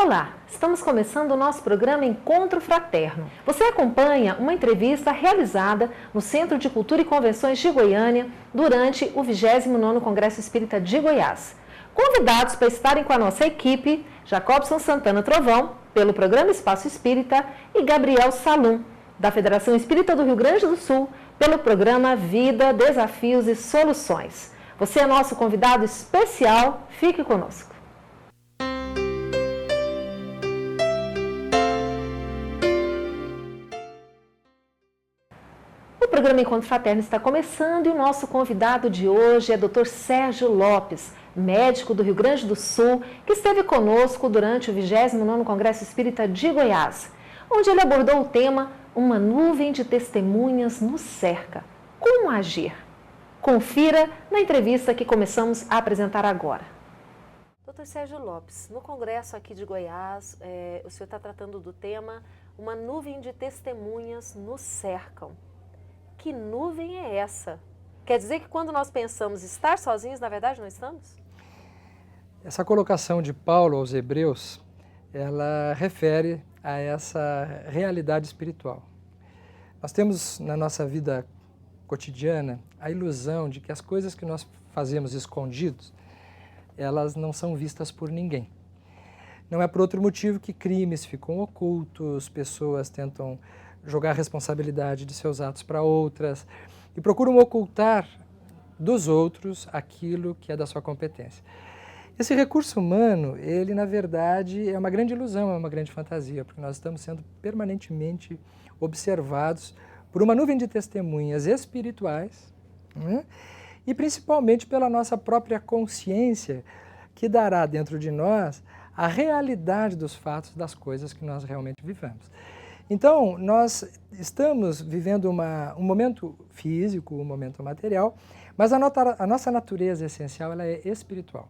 Olá, estamos começando o nosso programa Encontro Fraterno. Você acompanha uma entrevista realizada no Centro de Cultura e Convenções de Goiânia durante o 29º Congresso Espírita de Goiás. Convidados para estarem com a nossa equipe, Jacobson Santana Trovão, pelo programa Espaço Espírita, e Gabriel Salum, da Federação Espírita do Rio Grande do Sul, pelo programa Vida, Desafios e Soluções. Você é nosso convidado especial, fique conosco. O programa Encontro Fraterno está começando e o nosso convidado de hoje é Dr. Sérgio Lopes, médico do Rio Grande do Sul, que esteve conosco durante o 29º Congresso Espírita de Goiás, onde ele abordou o tema Uma nuvem de testemunhas nos cerca. Como agir? Confira na entrevista que começamos a apresentar agora. Dr. Sérgio Lopes, no congresso aqui de Goiás, o senhor está tratando do tema Uma nuvem de testemunhas nos cercam. Que nuvem é essa? Quer dizer que quando nós pensamos estar sozinhos, na verdade não estamos? Essa colocação de Paulo aos Hebreus, ela refere a essa realidade espiritual. Nós temos na nossa vida cotidiana a ilusão de que as coisas que nós fazemos escondidos, elas não são vistas por ninguém. Não é por outro motivo que crimes ficam ocultos, pessoas tentam jogar a responsabilidade de seus atos para outras e procuram ocultar dos outros aquilo que é da sua competência. Esse recurso humano, ele na verdade é uma grande ilusão, é uma grande fantasia, porque nós estamos sendo permanentemente observados por uma nuvem de testemunhas espirituais, né? E principalmente pela nossa própria consciência, que dará dentro de nós a realidade dos fatos, das coisas que nós realmente vivemos. Então, nós estamos vivendo um momento físico, um momento material, mas a nossa natureza essencial ela é espiritual.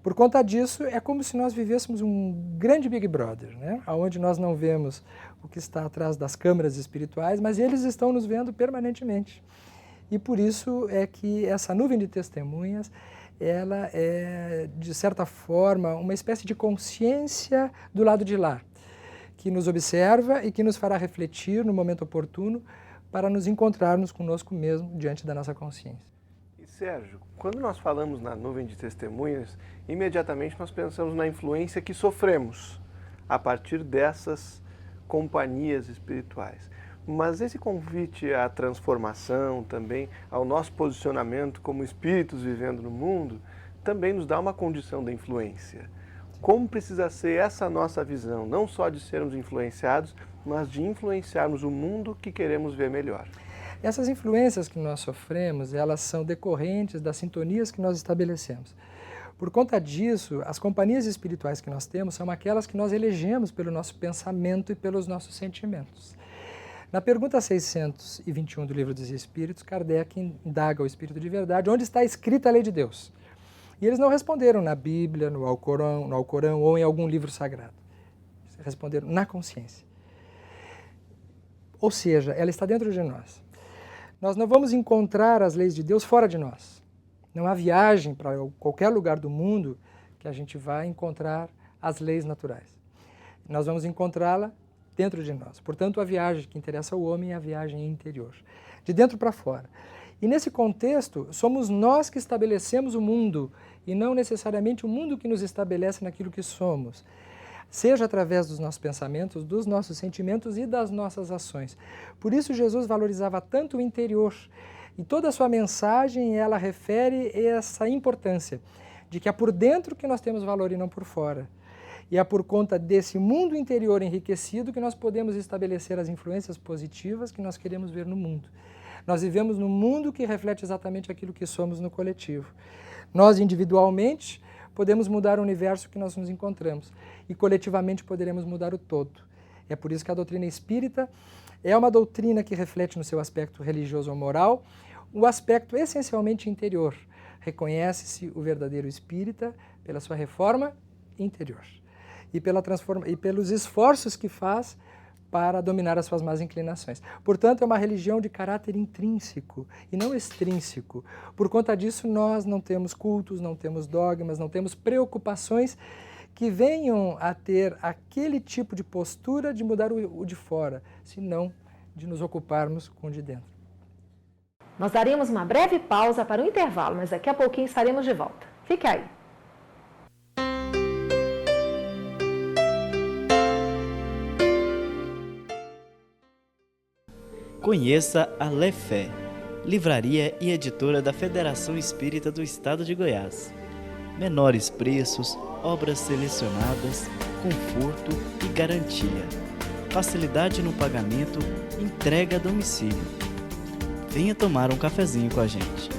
Por conta disso, é como se nós vivêssemos um grande Big Brother, né? Onde nós não vemos o que está atrás das câmeras espirituais, mas eles estão nos vendo permanentemente. E por isso é que essa nuvem de testemunhas, ela é, de certa forma, uma espécie de consciência do lado de lá, que nos observa e que nos fará refletir no momento oportuno para nos encontrarmos conosco mesmo diante da nossa consciência. E Sérgio, quando nós falamos na nuvem de testemunhas, imediatamente nós pensamos na influência que sofremos a partir dessas companhias espirituais. Mas esse convite à transformação também, ao nosso posicionamento como espíritos vivendo no mundo, também nos dá uma condição da influência. Como precisa ser essa nossa visão, não só de sermos influenciados, mas de influenciarmos o mundo que queremos ver melhor? Essas influências que nós sofremos, elas são decorrentes das sintonias que nós estabelecemos. Por conta disso, as companhias espirituais que nós temos são aquelas que nós elegemos pelo nosso pensamento e pelos nossos sentimentos. Na pergunta 621 do Livro dos Espíritos, Kardec indaga o Espírito de Verdade, onde está escrita a lei de Deus. E eles não responderam na Bíblia, no Alcorão ou em algum livro sagrado. Eles responderam na consciência. Ou seja, ela está dentro de nós. Nós não vamos encontrar as leis de Deus fora de nós. Não há viagem para qualquer lugar do mundo que a gente vai encontrar as leis naturais. Nós vamos encontrá-la dentro de nós. Portanto, a viagem que interessa ao homem é a viagem interior, de dentro para fora. E nesse contexto, somos nós que estabelecemos o mundo e não necessariamente o mundo que nos estabelece naquilo que somos, seja através dos nossos pensamentos, dos nossos sentimentos e das nossas ações. Por isso, Jesus valorizava tanto o interior e toda a sua mensagem, ela refere essa importância de que é por dentro que nós temos valor e não por fora. E é por conta desse mundo interior enriquecido que nós podemos estabelecer as influências positivas que nós queremos ver no mundo. Nós vivemos num mundo que reflete exatamente aquilo que somos no coletivo. Nós, individualmente, podemos mudar o universo que nós nos encontramos e coletivamente poderemos mudar o todo. É por isso que a doutrina espírita é uma doutrina que reflete no seu aspecto religioso ou moral o aspecto essencialmente interior. Reconhece-se o verdadeiro espírita pela sua reforma interior e pelos esforços que faz para dominar as suas más inclinações. Portanto, é uma religião de caráter intrínseco e não extrínseco. Por conta disso, nós não temos cultos, não temos dogmas, não temos preocupações que venham a ter aquele tipo de postura de mudar o de fora, senão de nos ocuparmos com o de dentro. Nós daríamos uma breve pausa para o intervalo, mas daqui a pouquinho estaremos de volta. Fique aí. Conheça a Lefé, livraria e editora da Federação Espírita do Estado de Goiás. Menores preços, obras selecionadas, conforto e garantia. Facilidade no pagamento, entrega a domicílio. Venha tomar um cafezinho com a gente.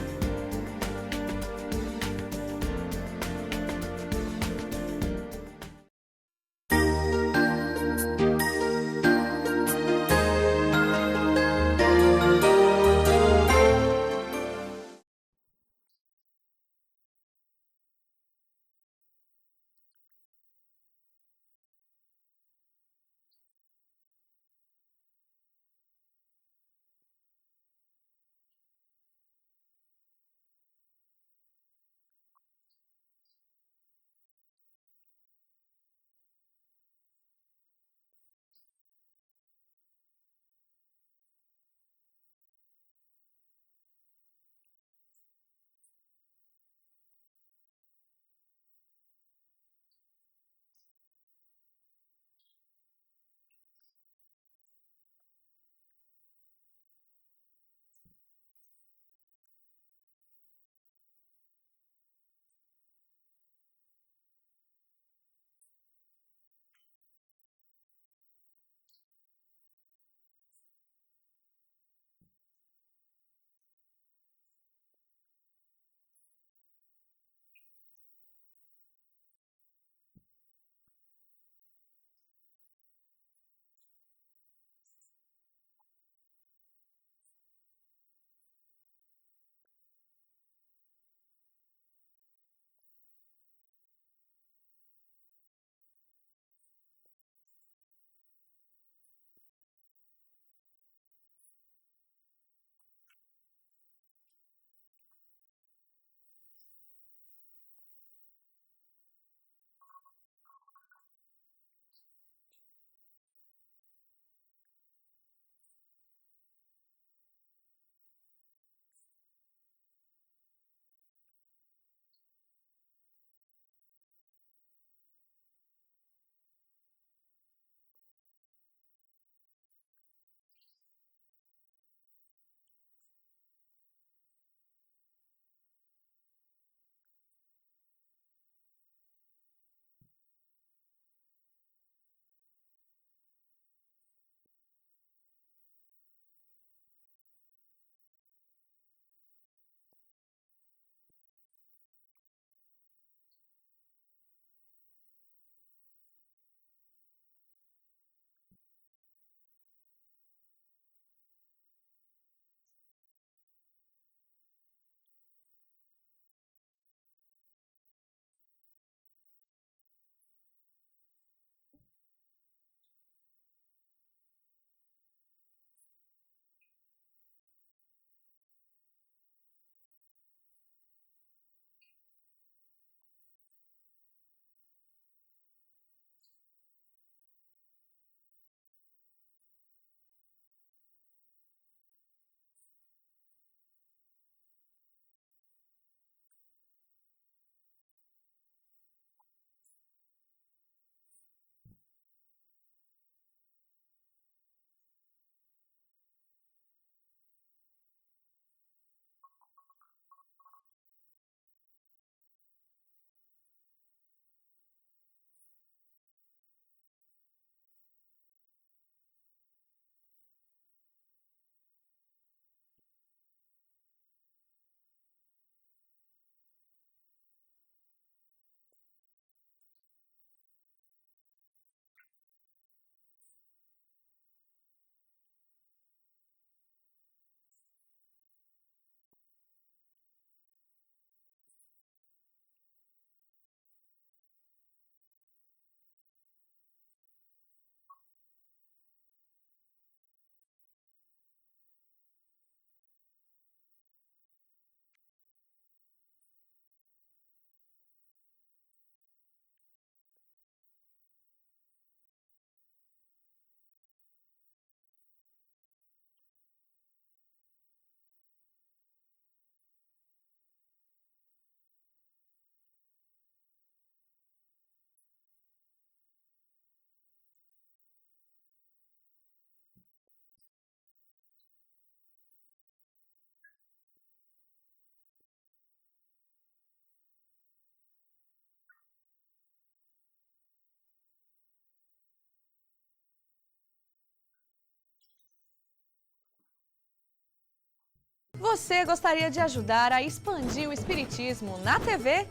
Você gostaria de ajudar a expandir o Espiritismo na TV?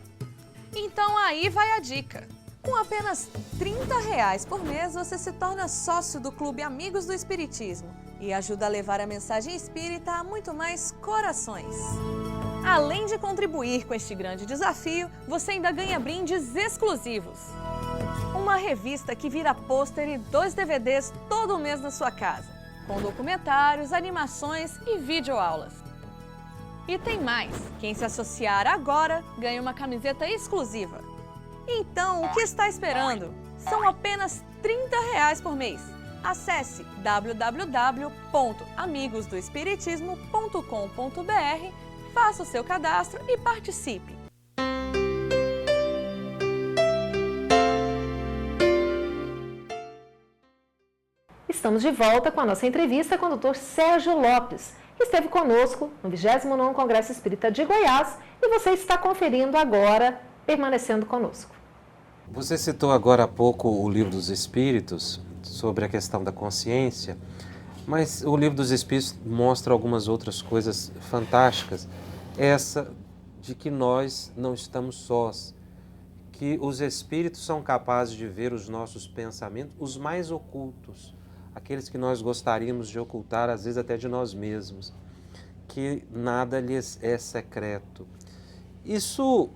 Então aí vai a dica. Com apenas R$30 por mês, você se torna sócio do Clube Amigos do Espiritismo e ajuda a levar a mensagem espírita a muito mais corações. Além de contribuir com este grande desafio, você ainda ganha brindes exclusivos. Uma revista que vira pôster e 2 DVDs todo mês na sua casa, com documentários, animações e videoaulas. E tem mais, quem se associar agora ganha uma camiseta exclusiva. Então, o que está esperando? São apenas R$30 por mês. Acesse www.amigosdoespiritismo.com.br, faça o seu cadastro e participe. Estamos de volta com a nossa entrevista com o Dr. Sérgio Lopes, que esteve conosco no 29º Congresso Espírita de Goiás, e você está conferindo agora, permanecendo conosco. Você citou agora há pouco o Livro dos Espíritos, sobre a questão da consciência, mas o Livro dos Espíritos mostra algumas outras coisas fantásticas. Essa de que nós não estamos sós, que os Espíritos são capazes de ver os nossos pensamentos, os mais ocultos, aqueles que nós gostaríamos de ocultar, às vezes até de nós mesmos, que nada lhes é secreto. Isso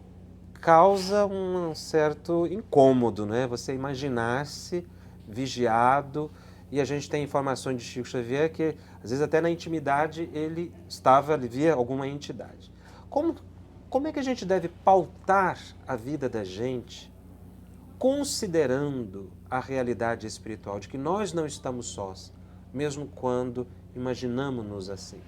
causa um certo incômodo, né? Você imaginar-se vigiado, e a gente tem informações de Chico Xavier que, às vezes, até na intimidade, ele via alguma entidade. Como é que a gente deve pautar a vida da gente, considerando a realidade espiritual, de que nós não estamos sós, mesmo quando imaginamos-nos assim?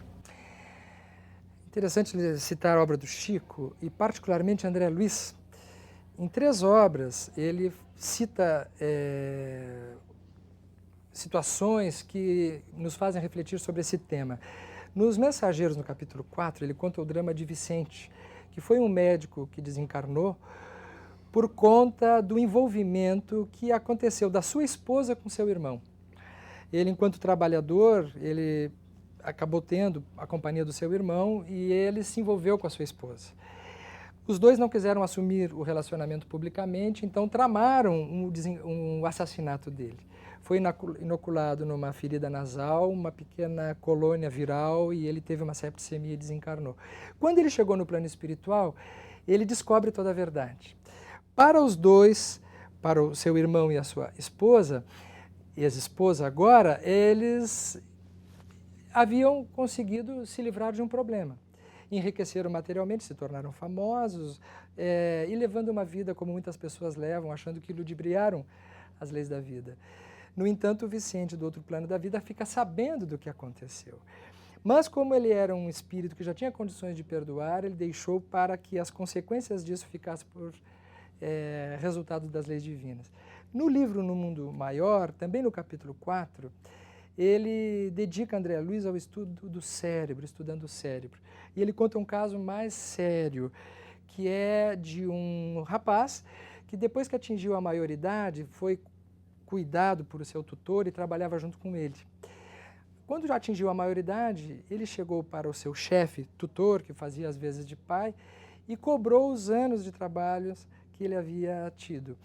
Interessante citar a obra do Chico, e particularmente André Luiz. Em 3 obras, ele cita situações que nos fazem refletir sobre esse tema. Nos Mensageiros, no capítulo 4, ele conta o drama de Vicente, que foi um médico que desencarnou por conta do envolvimento que aconteceu da sua esposa com seu irmão. Ele, enquanto trabalhador, ele acabou tendo a companhia do seu irmão e ele se envolveu com a sua esposa. Os dois não quiseram assumir o relacionamento publicamente, então tramaram um assassinato dele. Foi inoculado numa ferida nasal, uma pequena colônia viral, e ele teve uma septicemia e desencarnou. Quando ele chegou no plano espiritual, ele descobre toda a verdade. Para os dois, para o seu irmão e a sua esposa, ex-esposa agora, eles haviam conseguido se livrar de um problema. Enriqueceram materialmente, se tornaram famosos e levando uma vida como muitas pessoas levam, achando que ludibriaram as leis da vida. No entanto, o Vicente, do outro plano da vida, fica sabendo do que aconteceu. Mas como ele era um espírito que já tinha condições de perdoar, ele deixou para que as consequências disso ficassem por resultado das leis divinas. No livro No Mundo Maior, também no capítulo 4, ele dedica André Luiz ao estudo do cérebro, estudando o cérebro. E ele conta um caso mais sério, que é de um rapaz que depois que atingiu a maioridade, foi cuidado por seu tutor e trabalhava junto com ele. Quando já atingiu a maioridade, ele chegou para o seu chefe, tutor, que fazia às vezes de pai, e cobrou os anos de trabalhos que ele havia tido.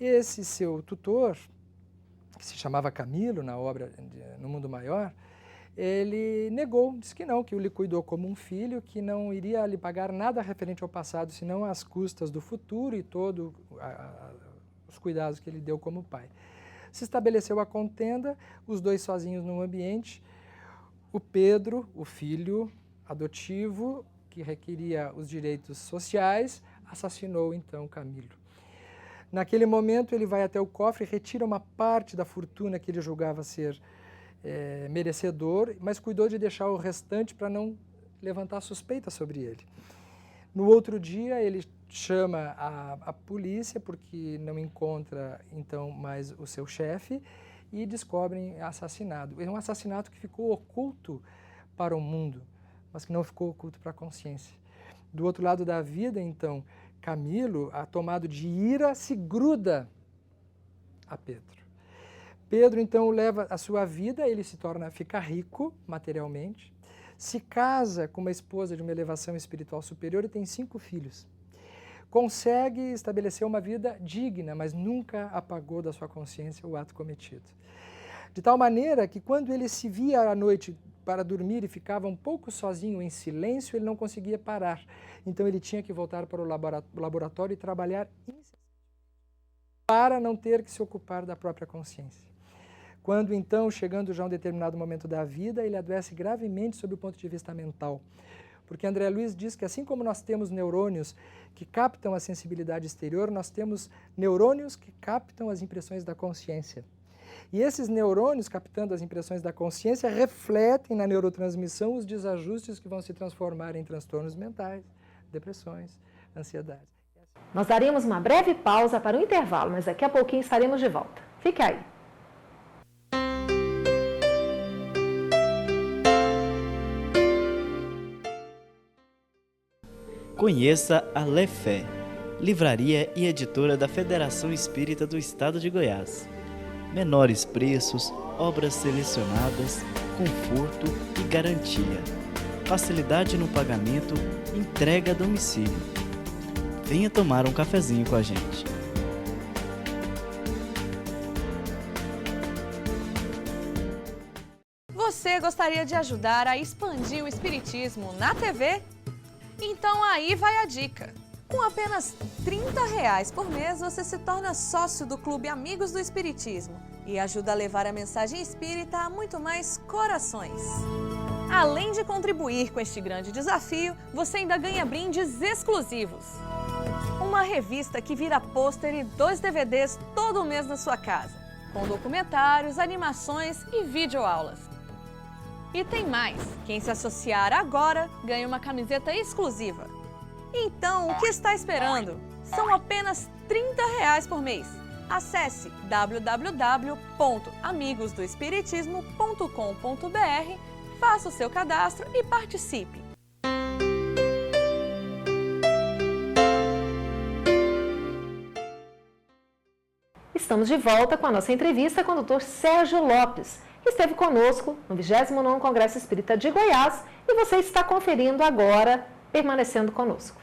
Esse seu tutor, que se chamava Camilo, na obra No Mundo Maior, ele negou, disse que não, que o lhe cuidou como um filho, que não iria lhe pagar nada referente ao passado, senão às custas do futuro e todos os cuidados que ele deu como pai. Se estabeleceu a contenda, os dois sozinhos num ambiente, o Pedro, o filho adotivo, que requeria os direitos sociais, assassinou então Camilo. Naquele momento ele vai até o cofre e retira uma parte da fortuna que ele julgava ser merecedor, mas cuidou de deixar o restante para não levantar suspeita sobre ele. No outro dia ele chama a polícia porque não encontra então mais o seu chefe e descobrem assassinado. É um assassinato que ficou oculto para o mundo, mas que não ficou oculto para a consciência. Do outro lado da vida, então, Camilo, tomado de ira, se gruda a Pedro. Pedro, então, leva a sua vida, ele fica rico materialmente, se casa com uma esposa de uma elevação espiritual superior e tem 5 filhos. Consegue estabelecer uma vida digna, mas nunca apagou da sua consciência o ato cometido. De tal maneira que quando ele se via à noite para dormir e ficava um pouco sozinho, em silêncio, ele não conseguia parar. Então ele tinha que voltar para o laboratório e trabalhar para não ter que se ocupar da própria consciência. Quando então, chegando já a um determinado momento da vida, ele adoece gravemente sob o ponto de vista mental. Porque André Luiz diz que assim como nós temos neurônios que captam a sensibilidade exterior, nós temos neurônios que captam as impressões da consciência. E esses neurônios, captando as impressões da consciência, refletem na neurotransmissão os desajustes que vão se transformar em transtornos mentais, depressões, ansiedades. Nós daremos uma breve pausa para o intervalo, mas daqui a pouquinho estaremos de volta. Fique aí. Conheça a Lefé, livraria e editora da Federação Espírita do Estado de Goiás. Menores preços, obras selecionadas, conforto e garantia. Facilidade no pagamento, entrega a domicílio. Venha tomar um cafezinho com a gente. Você gostaria de ajudar a expandir o Espiritismo na TV? Então aí vai a dica. Com apenas R$30 por mês, você se torna sócio do Clube Amigos do Espiritismo e ajuda a levar a mensagem espírita a muito mais corações. Além de contribuir com este grande desafio, você ainda ganha brindes exclusivos. Uma revista que vira pôster e 2 DVDs todo mês na sua casa, com documentários, animações e videoaulas. E tem mais, quem se associar agora ganha uma camiseta exclusiva. Então, o que está esperando? São apenas R$30 por mês. Acesse www.amigosdoespiritismo.com.br, faça o seu cadastro e participe. Estamos de volta com a nossa entrevista com o Dr. Sérgio Lopes, que esteve conosco no 29º Congresso Espírita de Goiás e você está conferindo agora, permanecendo conosco.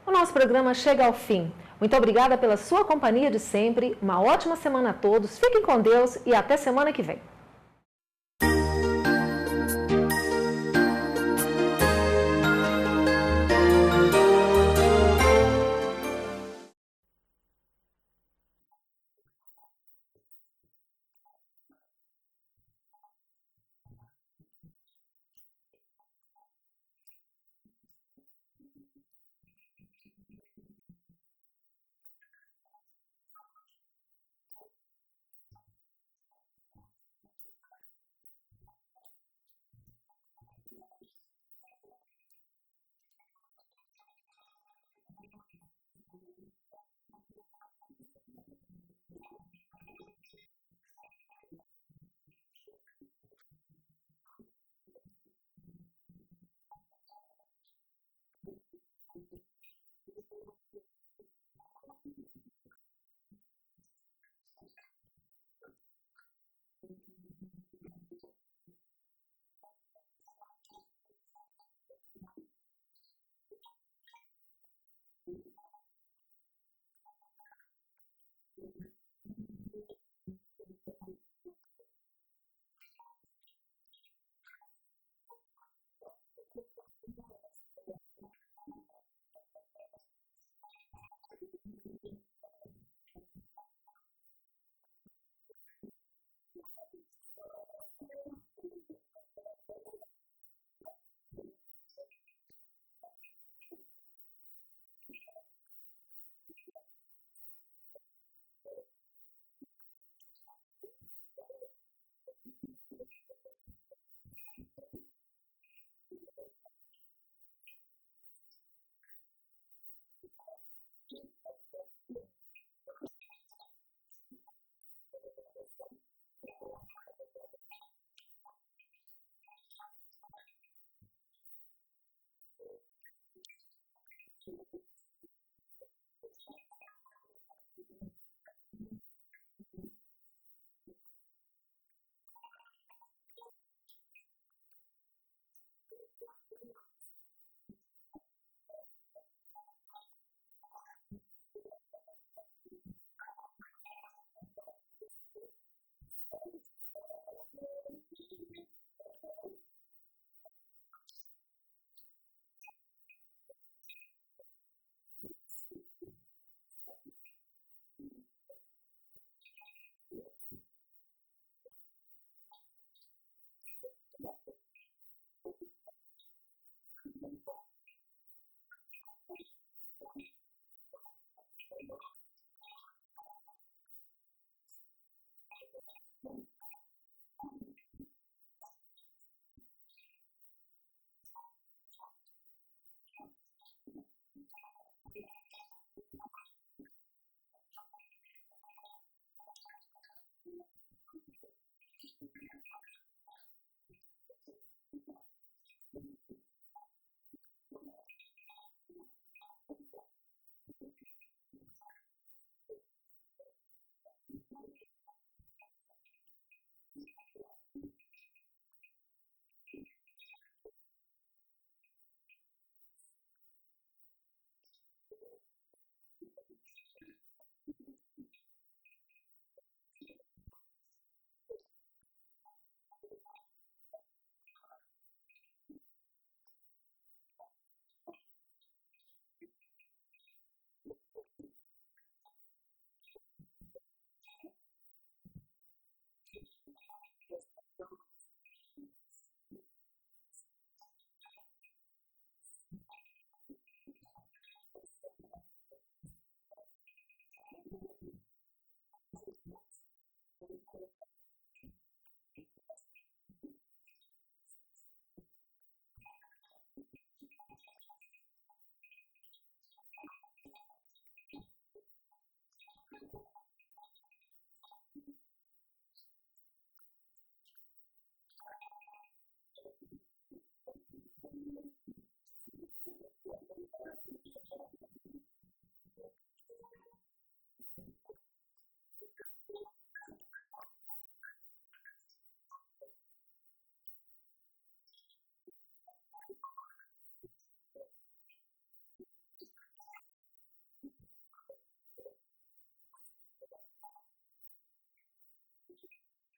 O nosso programa chega ao fim. Muito obrigada pela sua companhia de sempre. Uma ótima semana a todos. Fiquem com Deus e até semana que vem.